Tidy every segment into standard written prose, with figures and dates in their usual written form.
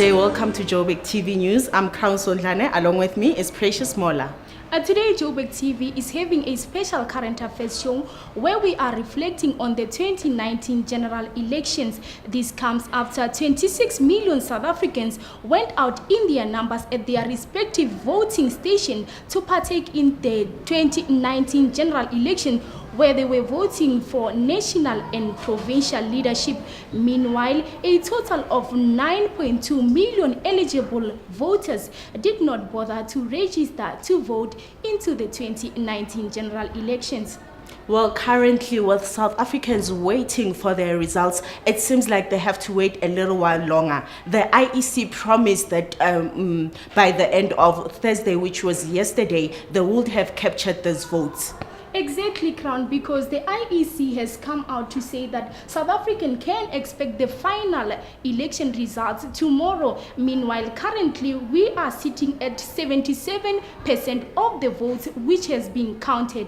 day, welcome to Joburg TV News. I'm Sondhlane. Along with me is Precious Mmola. Today, Joburg TV is having a special current affairs show where we are reflecting on the 2019 general elections. This comes after 26 million South Africans went out in their numbers at their respective voting station to partake in the 2019 general election, where they were voting for national and provincial leadership. Meanwhile, a total of 9.2 million eligible voters did not bother to register to vote into the 2019 general elections. Well, currently with South Africans waiting for their results, it seems like they have to wait a little while longer. The IEC promised that by the end of Thursday, which was yesterday, they would have captured those votes. Exactly, Crown, because the IEC has come out to say that South African can expect the final election results tomorrow. Meanwhile, currently we are sitting at 77% of the votes which has been counted.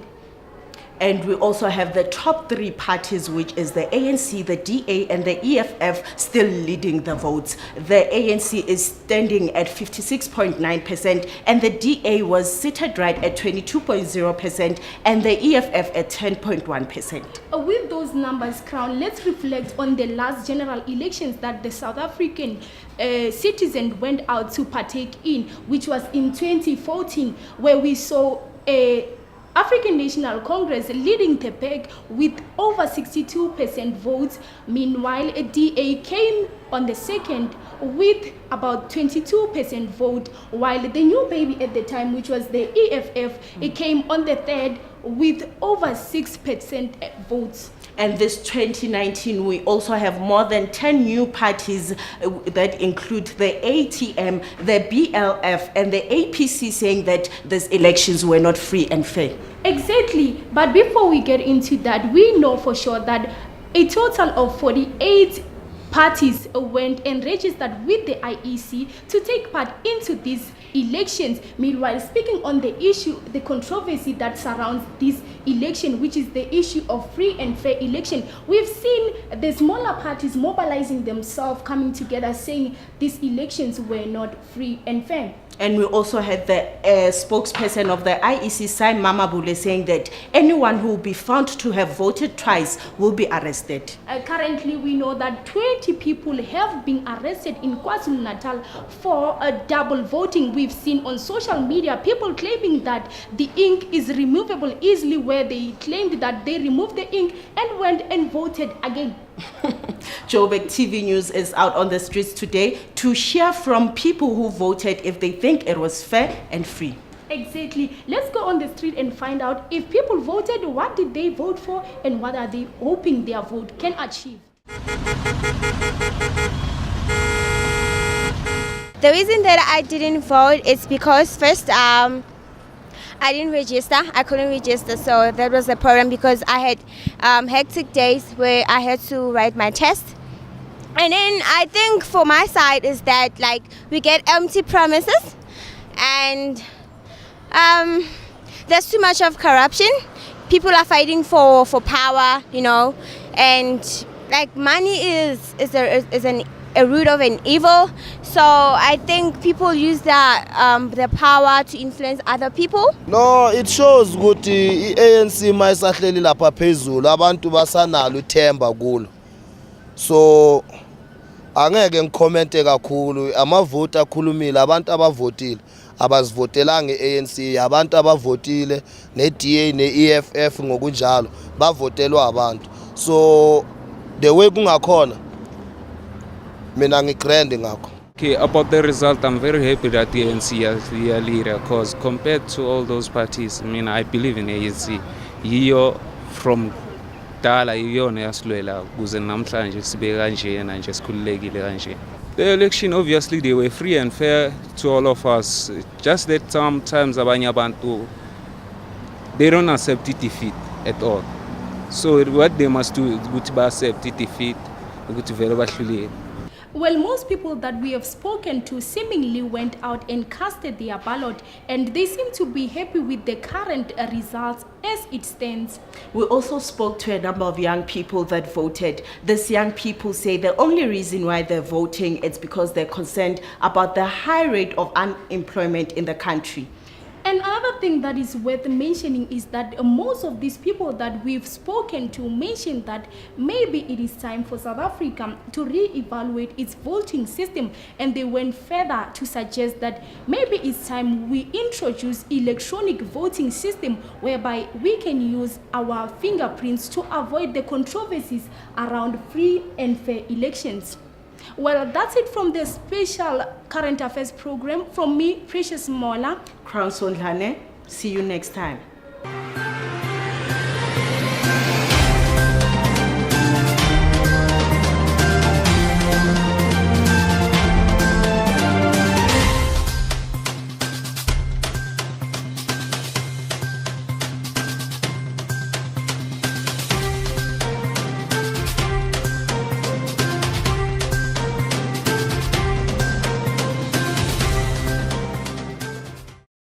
And we also have the top three parties, which is the ANC, the DA, and the EFF, still leading the votes. The ANC is standing at 56.9%, and the DA was seated right at 22.0%, and the EFF at 10.1%. With those numbers, Crown, let's reflect on the last general elections that the South African citizens went out to partake in, which was in 2014, where we saw a African National Congress leading the pack with over 62% votes. Meanwhile, a DA came on the second with about 22% vote, while the new baby at the time, which was the EFF, it came on the third with over 6% votes. And this 2019, we also have more than 10 new parties that include the ATM, the BLF, and the APC, saying that these elections were not free and fair. Exactly. But before we get into that, we know for sure that a total of 48 parties went and registered with the IEC to take part into these elections. Meanwhile, speaking on the issue, the controversy that surrounds this election, which is the issue of free and fair election, we've seen the smaller parties mobilizing themselves, coming together, saying these elections were not free and fair. And we also had the spokesperson of the IEC, Sai Mamabule, saying that anyone who will be found to have voted twice will be arrested. Currently, we know that 20 people have been arrested in KwaZulu-Natal for double voting. We've seen on social media people claiming that the ink is removable easily, where they claimed that they removed the ink and went and voted again. Joburg TV News is out on the streets today to hear from people who voted if they think it was fair and free. Exactly. Let's go on the street and find out if people voted, what did they vote for, and what are they hoping their vote can achieve. The reason that I didn't vote is because first I didn't register. I couldn't register, so that was the problem, because I had hectic days where I had to write my test. And then I think for my side is that, like, we get empty promises, and there's too much of corruption. People are fighting for power, you know, and like money is a root of an evil. So I think people use the power to influence other people. No, it shows ukuthi ANC mayisahleli lapha phezulu, abantu basanalo uthemba kulo. So angeke ngicommente kakhulu, amavoti akhulumile, abantu abavotile abazivotelanga iANC, abantu abavotile neDA neEFF ngokunjalo bavotelwa abantu. So the way kungakhona mina ngigrand ngakho. Okay, about the result, I'm very happy that the ANC is the leader, because compared to all those parties, I mean, I believe in ANC. Yiyo from dala yiyona yasilwela kuze namhlanje sibe kanje na nje sikhululekile kanje. The election, obviously they were free and fair to all of us. Just that sometimes abanye abantu, they don't accept defeat at all. So what they must do is to accept defeat, ukuthi vele bahluleke. Well, most people that we have spoken to seemingly went out and casted their ballot, and they seem to be happy with the current results as it stands. We also spoke to a number of young people that voted. These young people say the only reason why they're voting is because they're concerned about the high rate of unemployment in the country. And another thing that is worth mentioning is that most of these people that we've spoken to mentioned that maybe it is time for South Africa to re-evaluate its voting system, and they went further to suggest that maybe it's time we introduce electronic voting system whereby we can use our fingerprints to avoid the controversies around free and fair elections. Well, that's it from the special current affairs program. From me, Precious Mmola. Crown Sondhlane. See you next time.